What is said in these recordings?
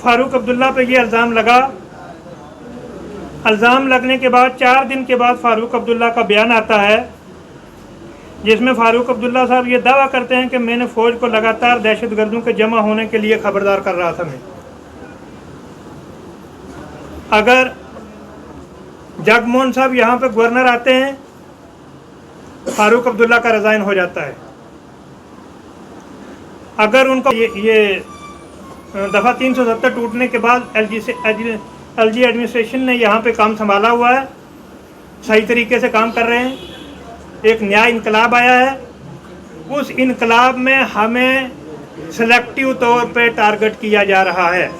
फारूक अब्दुल्ला पे ये इल्ज़ाम लगा। इल्ज़ाम लगने के बाद 4 दिन के बाद फारूक अब्दुल्ला का बयान आता है, जिसमें फारूक अब्दुल्ला साहब ये दावा करते हैं कि मैंने फ़ौज को लगातार दहशतगर्दों के जमा होने के लिए खबरदार कर रहा था। मैं अगर जगमोहन साहब यहाँ पे गवर्नर आते हैं, फारूक अब्दुल्ला का रिज़ाइन हो जाता है। अगर उनको ये दफ़ा 370 टूटने के बाद एलजी एडमिनिस्ट्रेशन ने यहाँ पे काम संभाला हुआ है, सही तरीके से काम कर रहे हैं। एक नया इनकलाब आया है, उस इनकलाब में हमें सेलेक्टिव तौर पे टारगेट किया जा रहा है।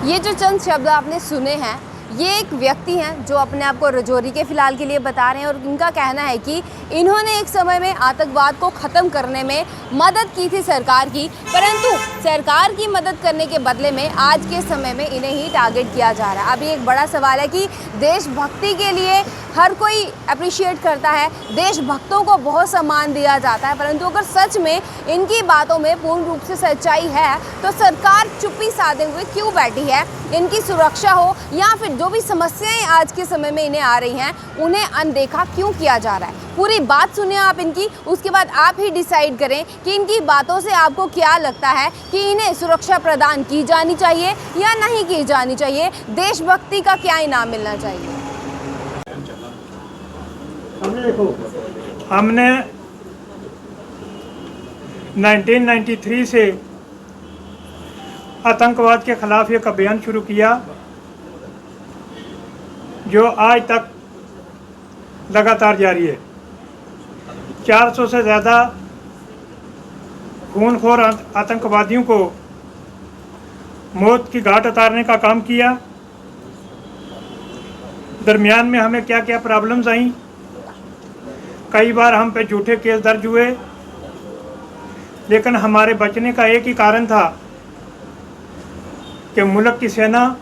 ये जो चंद शब्द आपने सुने हैं, ये एक व्यक्ति हैं जो अपने आप को राजौरी के फ़िलहाल के लिए बता रहे हैं, और इनका कहना है कि इन्होंने एक समय में आतंकवाद को ख़त्म करने में मदद की थी सरकार की, परंतु सरकार की मदद करने के बदले में आज के समय में इन्हें ही टारगेट किया जा रहा है। अभी एक बड़ा सवाल है कि देशभक्ति के लिए हर कोई अप्रिशिएट करता है, देशभक्तों को बहुत सम्मान दिया जाता है, परंतु अगर सच में इनकी बातों में पूर्ण रूप से सच्चाई है तो सरकार चुप्पी साधे हुए क्यों बैठी है? इनकी सुरक्षा हो या फिर जो भी समस्याएं आज के समय में इन्हें आ रही हैं, उन्हें अनदेखा क्यों किया जा रहा है? पूरी बात सुनिए आप इनकी, उसके बाद आप ही डिसाइड करें कि इनकी बातों से आपको क्या लगता है कि इन्हें सुरक्षा प्रदान की जानी चाहिए या नहीं की जानी चाहिए, देशभक्ति का क्या इनाम मिलना चाहिए। हमने 1993 से आतंकवाद के खिलाफ एक अभियान शुरू किया, जो आज तक लगातार जारी है। 400 से ज़्यादा खूनखोर आतंकवादियों को मौत की घाट उतारने का काम किया। दरमियान में हमें क्या क्या प्रॉब्लम्स आई, कई बार हम पे झूठे केस दर्ज हुए, लेकिन हमारे बचने का एक ही कारण था कि मुल्क की सेना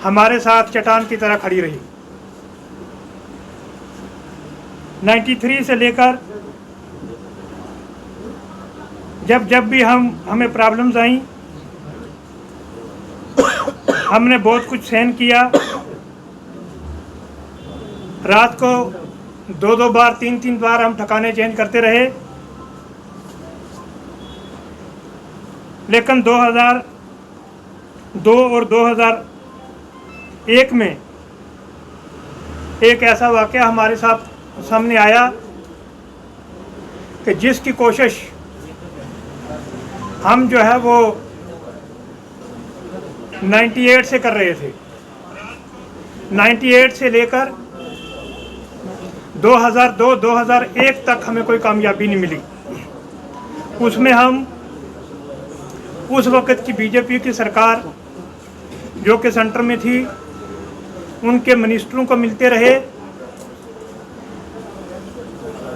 हमारे साथ चट्टान की तरह खड़ी रही। 93 से लेकर जब भी हमें प्रॉब्लम्स आई, हमने बहुत कुछ सहन किया। रात को 2-2 बार 3-3 बार हम ठिकाने चेंज करते रहे, लेकिन 2002 और 2001 में एक ऐसा वाक़या हमारे साथ सामने आया कि जिसकी कोशिश हम जो है वो 98 से कर रहे थे। 98 से लेकर 2002-2001 तक हमें कोई कामयाबी नहीं मिली। उसमें हम उस वक़्त की बीजेपी की सरकार जो कि सेंटर में थी, उनके मिनिस्टरों को मिलते रहे,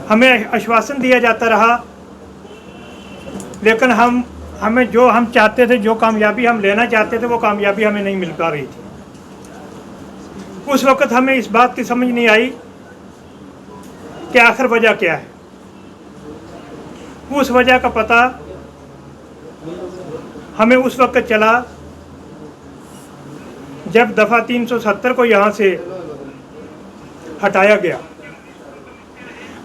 हमें आश्वासन दिया जाता रहा, लेकिन हमें जो हम चाहते थे, जो कामयाबी हम लेना चाहते थे, वो कामयाबी हमें नहीं मिल पा रही थी। उस वक़्त हमें इस बात की समझ नहीं आई कि आखिर वजह क्या है। उस वजह का पता हमें उस वक्त चला जब दफ़ा 370 को यहाँ से हटाया गया।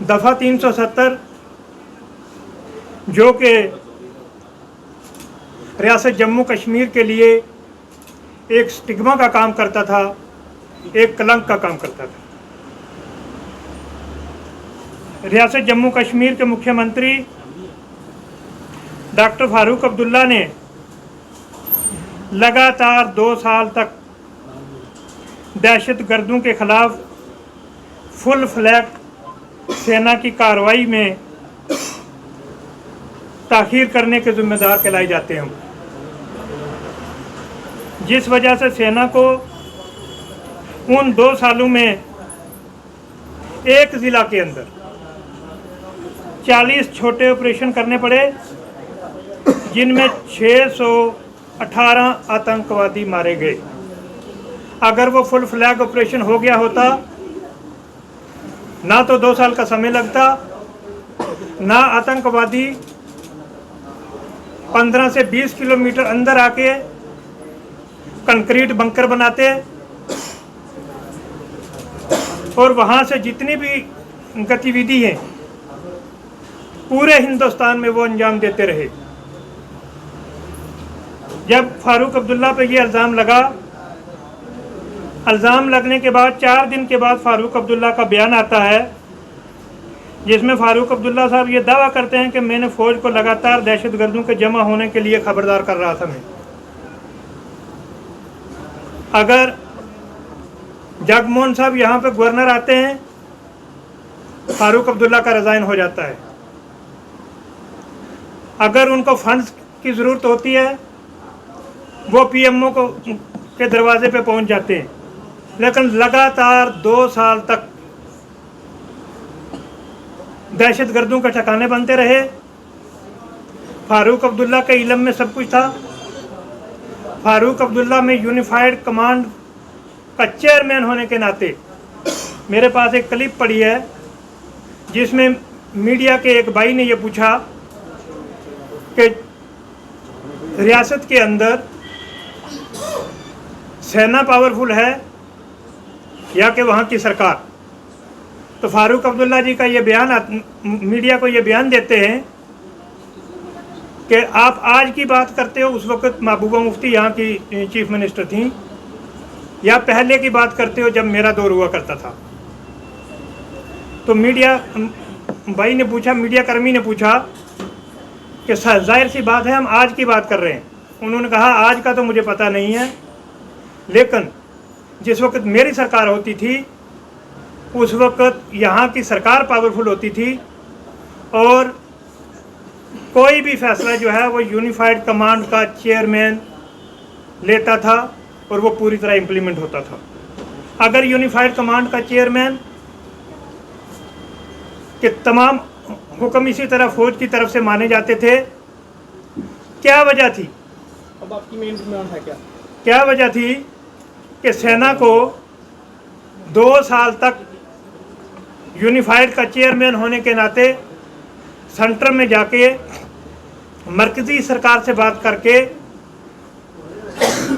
दफ़ा 370 जो कि रियासत जम्मू कश्मीर के लिए एक स्टिग्मा का काम करता था, एक कलंक का काम करता था। रियासत जम्मू कश्मीर के मुख्यमंत्री डॉक्टर फारूक अब्दुल्ला ने लगातार 2 साल तक दहशतगर्दों के खिलाफ फुल फ्लैग सेना की कार्रवाई में ताख़ीर करने के ज़िम्मेदार कहलाए जाते हैं, जिस वजह से सेना को उन 2 सालों में एक ज़िला के अंदर 40 छोटे ऑपरेशन करने पड़े, जिनमें 618 आतंकवादी मारे गए। अगर वो फुल फ्लैग ऑपरेशन हो गया होता, ना तो 2 साल का समय लगता, ना आतंकवादी 15 से 20 किलोमीटर अंदर आके कंक्रीट बंकर बनाते और वहाँ से जितनी भी गतिविधि है पूरे हिंदुस्तान में वो अंजाम देते रहे। जब फारूक अब्दुल्ला पे ये इल्ज़ाम लगा, इल्ज़ाम लगने के बाद 4 दिन के बाद फारूक अब्दुल्ला का बयान आता है, जिसमें फारूक अब्दुल्ला साहब ये दावा करते हैं कि मैंने फ़ौज को लगातार दहशतगर्दों के जमा होने के लिए खबरदार कर रहा था। मैं अगर जगमोहन साहब यहाँ पे गवर्नर आते हैं, फारूक अब्दुल्ला का रिज़ाइन हो जाता है। अगर उनको फंड्स की ज़रूरत होती है, वो पीएमओ को के दरवाजे पे पहुंच जाते हैं। लेकिन लगातार 2 साल तक दहशतगर्दों के ठिकाने बनते रहे। फारूक अब्दुल्ला के इल्म में सब कुछ था। फारूक अब्दुल्ला में यूनिफाइड कमांड का चेयरमैन होने के नाते, मेरे पास एक क्लिप पड़ी है जिसमें मीडिया के एक भाई ने यह पूछा कि रियासत के अंदर सेना पावरफुल है या कि वहाँ की सरकार। तो फारूक अब्दुल्ला जी का ये बयान, मीडिया को ये बयान देते हैं कि आप आज की बात करते हो, उस वक्त महबूबा मुफ्ती यहाँ की चीफ मिनिस्टर थी, या पहले की बात करते हो जब मेरा दौर हुआ करता था। तो मीडिया भाई ने पूछा, मीडिया कर्मी ने पूछा कि जाहिर सी बात है हम आज की बात कर रहे हैं। उन्होंने कहा आज का तो मुझे पता नहीं है, लेकिन जिस वक्त मेरी सरकार होती थी उस वक्त यहाँ की सरकार पावरफुल होती थी और कोई भी फैसला जो है वो यूनिफाइड कमांड का चेयरमैन लेता था और वो पूरी तरह इम्प्लीमेंट होता था। अगर यूनिफाइड कमांड का चेयरमैन के तमाम हुक्म इसी तरह फौज की तरफ से माने जाते थे, क्या वजह थी? अब आपकी मेन डिमांड है क्या वजह थी कि सेना को 2 साल तक यूनिफाइड का चेयरमैन होने के नाते सेंटर में जाके मरकजी सरकार से बात करके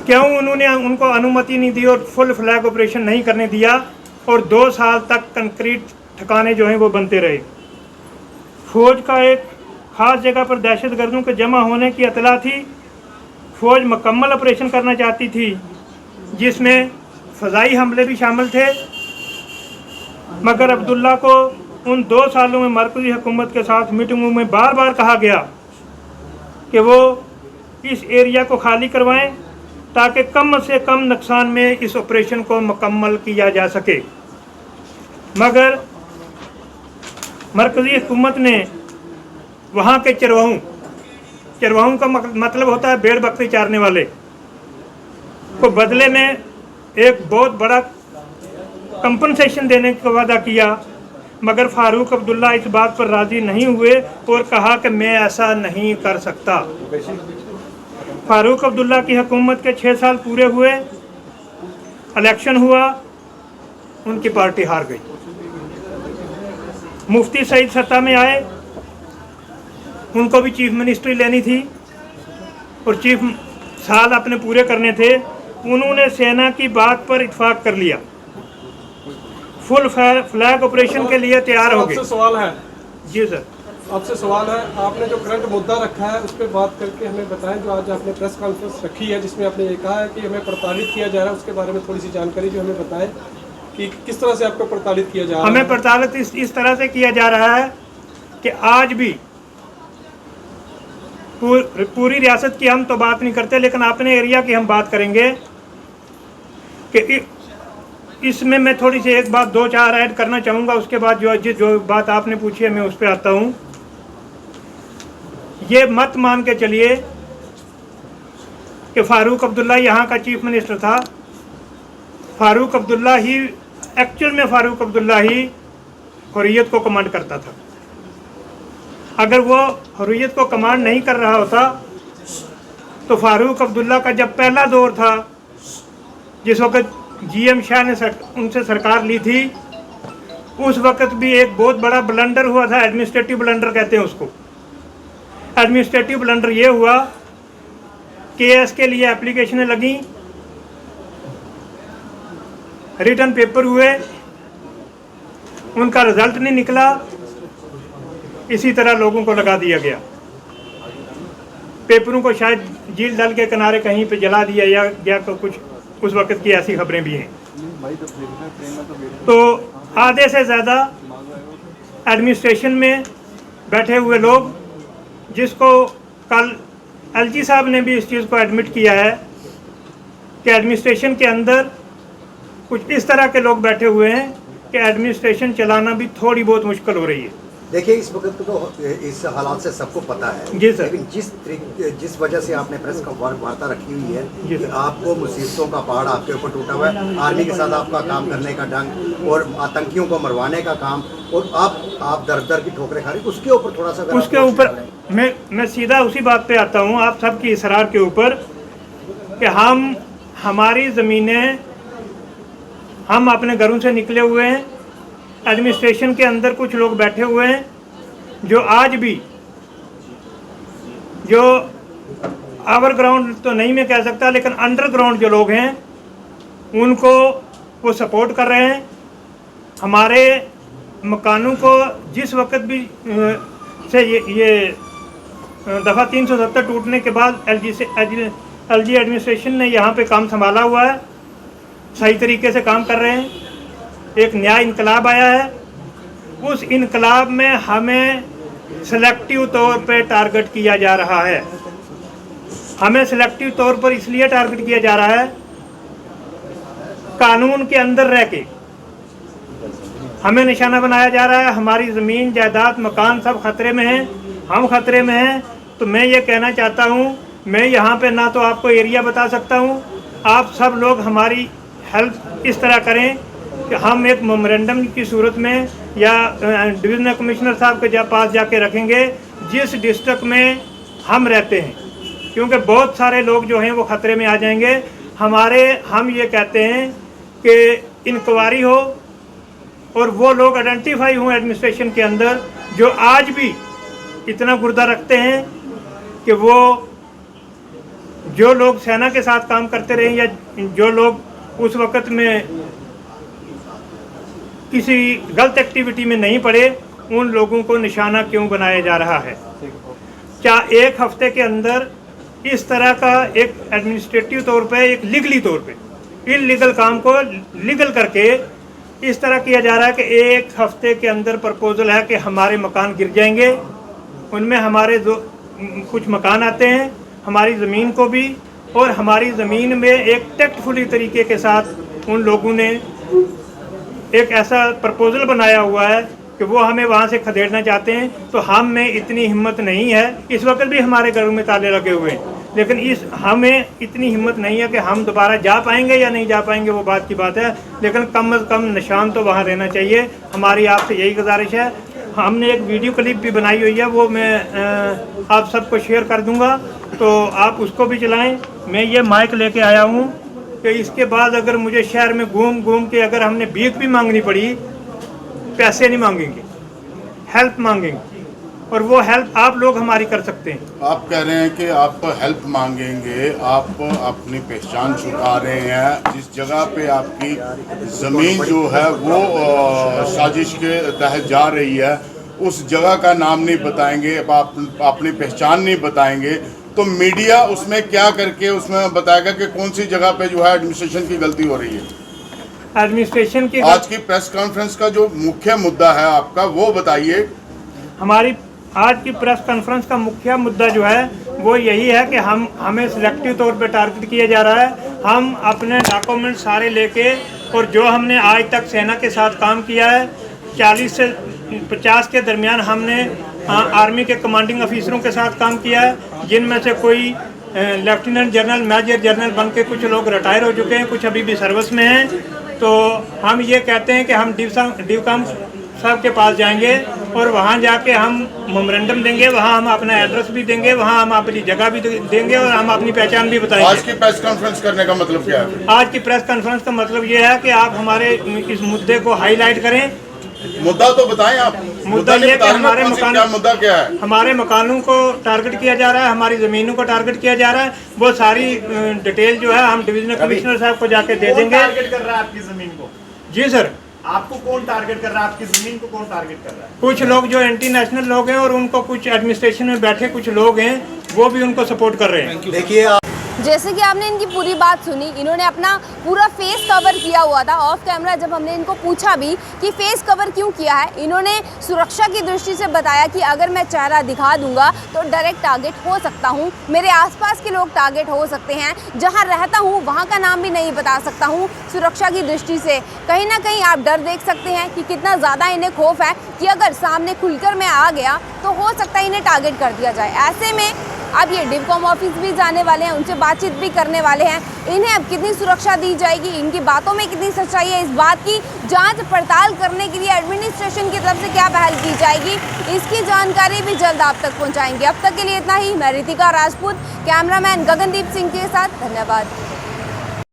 क्यों उन्होंने उनको अनुमति नहीं दी और फुल फ्लैग ऑपरेशन नहीं करने दिया और 2 साल तक कंक्रीट ठिकाने जो हैं वो बनते रहे। फौज का एक ख़ास जगह पर दहशतगर्दों के जमा होने की इतला थी। फौज मुकम्मल ऑपरेशन करना चाहती थी जिसमें फ़ज़ाई हमले भी शामिल थे, मगर अब्दुल्ला को उन 2 सालों में मरकज़ी हुकूमत के साथ मीटिंगों में बार बार कहा गया कि वो इस एरिया को खाली करवाएं ताकि कम से कम नुकसान में इस ऑपरेशन को मुकम्मल किया जा सके। मगर मरकज़ी हुकूमत ने वहाँ के चरवाहों का मतलब होता है भेड़ बकरी चारने वाले को बदले में एक बहुत बड़ा कंपनसेशन देने का वादा किया, मगर फारूक अब्दुल्ला इस बात पर राज़ी नहीं हुए और कहा कि मैं ऐसा नहीं कर सकता। फारूक अब्दुल्ला की हुकूमत के 6 साल पूरे हुए, इलेक्शन हुआ, उनकी पार्टी हार गई। मुफ्ती सईद सत्ता में आए, उनको भी चीफ मिनिस्ट्री लेनी थी और चीफ साल अपने पूरे करने थे। उन्होंने सेना की बात पर इत्फाक कर लिया, फुल फ्लैग ऑपरेशन के लिए तैयार हो गए। आपसे सवाल है जी सर, आपसे सवाल है, आपने जो करंट मुद्दा रखा है उस पर बात करके हमें बताएं। जो आज आपने प्रेस कॉन्फ्रेंस रखी है जिसमें आपने ये कहा है कि हमें प्रताड़ित किया जा रहा है, उसके बारे में थोड़ी सी जानकारी जो हमें बताएं कि किस तरह से आपको प्रताड़ित किया जा रहा है। हमें प्रताड़ित इस तरह से किया जा रहा है कि आज भी पूरी रियासत की हम तो बात नहीं करते, लेकिन अपने एरिया की हम बात करेंगे कि इसमें मैं थोड़ी सी एक बात 2-4 ऐड करना चाहूँगा। उसके बाद जो बात आपने पूछी है मैं उस पर आता हूँ। ये मत मान के चलिए कि फारूक अब्दुल्ला यहाँ का चीफ मिनिस्टर था। फारूक अब्दुल्ला ही एक्चुअल में फारूक अब्दुल्ला ही हुर्रियत को कमांड करता था। अगर वो हुर्रियत को कमांड नहीं कर रहा होता तो फारूक अब्दुल्ला का जब पहला दौर था, जिस वक्त जीएम शाह ने उनसे सरकार ली थी, उस वक्त भी एक बहुत बड़ा ब्लंडर हुआ था। एडमिनिस्ट्रेटिव ब्लंडर कहते हैं उसको। एडमिनिस्ट्रेटिव ब्लंडर ये हुआ, केएस के लिए एप्लीकेशनें लगीं, रिटर्न पेपर हुए, उनका रिजल्ट नहीं निकला, इसी तरह लोगों को लगा दिया गया। पेपरों को शायद झील डल के किनारे कहीं पे जला दिया या गया, तो कुछ उस वक्त की ऐसी खबरें भी हैं। तो आधे से ज़्यादा एडमिनिस्ट्रेशन में बैठे हुए लोग, जिसको कल एलजी साहब ने भी इस चीज़ को एडमिट किया है कि एडमिनिस्ट्रेशन के अंदर कुछ इस तरह के लोग बैठे हुए हैं कि एडमिनिस्ट्रेशन चलाना भी थोड़ी बहुत मुश्किल हो रही है। देखिए, इस वक्त तो इस हालात से सबको पता है जी सर। लेकिन जिस वजह से आपने प्रेस वार्ता रखी हुई है जी कि सर। आपको मुसीबतों का पहाड़ आपके ऊपर टूटा हुआ है, आर्मी के साथ आपका काम करने का ढंग और आतंकियों को मरवाने का काम, और आप दर दर की ठोकरें खा रही, उसके ऊपर थोड़ा सा अगर उसके आप ऊपर मैं सीधा उसी बात पे आता हूँ, आप सबकी इसरार के ऊपर, कि हमारी ज़मीनें, हम अपने घरों से निकले हुए हैं, एडमिनिस्ट्रेशन के अंदर कुछ लोग बैठे हुए हैं जो आज भी, जो ओवरग्राउंड तो नहीं मैं कह सकता, लेकिन अंडरग्राउंड जो लोग हैं उनको वो सपोर्ट कर रहे हैं। हमारे मकानों को जिस वक्त भी से ये दफ़ा 370 टूटने के बाद एलजी एडमिनिस्ट्रेशन ने यहाँ पे काम संभाला हुआ है, सही तरीके से काम कर रहे हैं। एक नया इनकलाब आया है, उस इनकलाब में हमें सेलेक्टिव तौर पे टारगेट किया जा रहा है। हमें सेलेक्टिव तौर पर इसलिए टारगेट किया जा रहा है, कानून के अंदर रह के हमें निशाना बनाया जा रहा है। हमारी ज़मीन, जायदाद, मकान सब खतरे में हैं, हम खतरे में हैं। तो मैं ये कहना चाहता हूँ, मैं यहाँ पे ना तो आपको एरिया बता सकता हूँ, आप सब लोग हमारी हेल्प इस तरह करें कि हम एक मेमोरेंडम की सूरत में या डिविजनल कमिश्नर साहब के पास जाके रखेंगे जिस डिस्ट्रिक्ट में हम रहते हैं, क्योंकि बहुत सारे लोग जो हैं वो ख़तरे में आ जाएंगे। हम ये कहते हैं कि इंक्वायरी हो और वो लोग आइडेंटिफाई हों एडमिनिस्ट्रेशन के अंदर जो आज भी इतना गुर्दा रखते हैं कि वो जो लोग सेना के साथ काम करते रहे या जो लोग उस वक़्त में किसी गलत एक्टिविटी में नहीं पड़े, उन लोगों को निशाना क्यों बनाया जा रहा है। क्या एक हफ्ते के अंदर इस तरह का एक एडमिनिस्ट्रेटिव तौर पे, एक लीगली तौर पे इलीगल काम को लीगल करके इस तरह किया जा रहा है कि एक हफ्ते के अंदर प्रपोजल है कि हमारे मकान गिर जाएंगे। उनमें हमारे कुछ मकान आते हैं, हमारी ज़मीन को भी, और हमारी ज़मीन में एक टेक्टफुली तरीके के साथ उन लोगों ने एक ऐसा प्रपोजल बनाया हुआ है कि वो हमें वहाँ से खदेड़ना चाहते हैं। तो हम में इतनी हिम्मत नहीं है, इस वक्त भी हमारे घरों में ताले लगे हुए हैं, लेकिन हमें इतनी हिम्मत नहीं है कि हम दोबारा जा पाएंगे या नहीं जा पाएंगे, वो बात की बात है, लेकिन कम से कम निशान तो वहाँ रहना चाहिए। हमारी आपसे यही गुजारिश है। हमने एक वीडियो क्लिप भी बनाई हुई है, वो मैं आप सबको शेयर कर दूँगा, तो आप उसको भी चलाएँ। मैं ये माइक लेके आया हूँ कि इसके बाद अगर मुझे शहर में घूम घूम के अगर हमने भीख भी मांगनी पड़ी, पैसे नहीं मांगेंगे, हेल्प मांगेंगे, और वो हेल्प आप लोग हमारी कर सकते हैं। आप कह रहे हैं कि आप हेल्प मांगेंगे, आप अपनी पहचान छुपा रहे हैं। जिस जगह पे आपकी ज़मीन जो है वो साजिश के तहत जा रही है, उस जगह का नाम नहीं बताएंगे, आप अपनी पहचान नहीं बताएंगे, तो मीडिया उसमें क्या करके उसमें बताएगा कि कौन सी जगह पे जो है एडमिनिस्ट्रेशन की गलती हो रही है। एडमिनिस्ट्रेशन की आज की प्रेस कॉन्फ्रेंस का जो मुख्य मुद्दा है आपका, वो बताइए। हमारी आज की प्रेस कॉन्फ्रेंस का मुख्य मुद्दा जो है वो यही है कि हमें सिलेक्टिव तौर पे टारगेट किया जा रहा है। हम अपने डॉक्यूमेंट सारे लेके, और जो हमने आज तक सेना के साथ काम किया है, 40 से 50 के दरमियान हमने आर्मी के कमांडिंग अफिसरों के साथ काम किया है, जिनमें से कोई लेफ्टिनेंट जनरल, मेजर जनरल बन के कुछ लोग रिटायर हो चुके हैं, कुछ अभी भी सर्विस में हैं। तो हम ये कहते हैं कि हम डिवकम साहब के पास जाएंगे और वहाँ जाके हम मेमोरेंडम देंगे, वहाँ हम अपना एड्रेस भी देंगे, वहाँ हम अपनी जगह भी देंगे और हम अपनी पहचान भी बताएंगे। आज की प्रेस कॉन्फ्रेंस करने का मतलब क्या है? आज की प्रेस कॉन्फ्रेंस का मतलब ये है कि आप हमारे इस मुद्दे को हाईलाइट करें मुद्दा तो बताएं आप। मुद्दा नहीं ये कि बता रहे ना, हमारे कौन सी मकान, क्या मुद्दा क्या है? हमारे मकानों को टारगेट किया जा रहा है, हमारी ज़मीनों को टारगेट किया जा रहा है। वो सारी डिटेल जो है हम डिविजनल कमिश्नर साहब को जाके दे देंगे। टारगेट कर रहा है आपकी जमीन को? जी सर। आपको कौन टारगेट कर रहा है? आपकी जमीन को कौन टारगेट कर रहा है? कुछ लोग जो एंटी नेशनल लोग हैं और उनको कुछ एडमिनिस्ट्रेशन में बैठे कुछ लोग हैं, वो भी उनको सपोर्ट कर रहे हैं। देखिए जैसे कि आपने इनकी पूरी बात सुनी, इन्होंने अपना पूरा फेस कवर किया हुआ था। ऑफ कैमरा जब हमने इनको पूछा भी कि फेस कवर क्यों किया है, इन्होंने सुरक्षा की दृष्टि से बताया कि अगर मैं चेहरा दिखा दूंगा तो डायरेक्ट टारगेट हो सकता हूं, मेरे आसपास के लोग टारगेट हो सकते हैं, जहां रहता हूं वहां का नाम भी नहीं बता सकता हूं। सुरक्षा की दृष्टि से कहीं ना कहीं आप डर देख सकते हैं कि कितना ज़्यादा इन्हें खौफ है कि अगर सामने खुलकर मैं आ गया तो हो सकता है इन्हें टारगेट कर दिया जाए। ऐसे में अब ये डिवकॉम ऑफिस भी जाने वाले हैं, उनसे बातचीत भी करने वाले हैं। इन्हें अब कितनी सुरक्षा दी जाएगी, इनकी बातों में कितनी सच्चाई है, इस बात की जांच पड़ताल करने के लिए एडमिनिस्ट्रेशन की तरफ से क्या पहल की जाएगी, इसकी जानकारी भी जल्द आप तक पहुंचाएंगे। अब तक के लिए इतना ही। मैं रितिका राजपूत, कैमरामैन गगनदीप सिंह के साथ, धन्यवाद।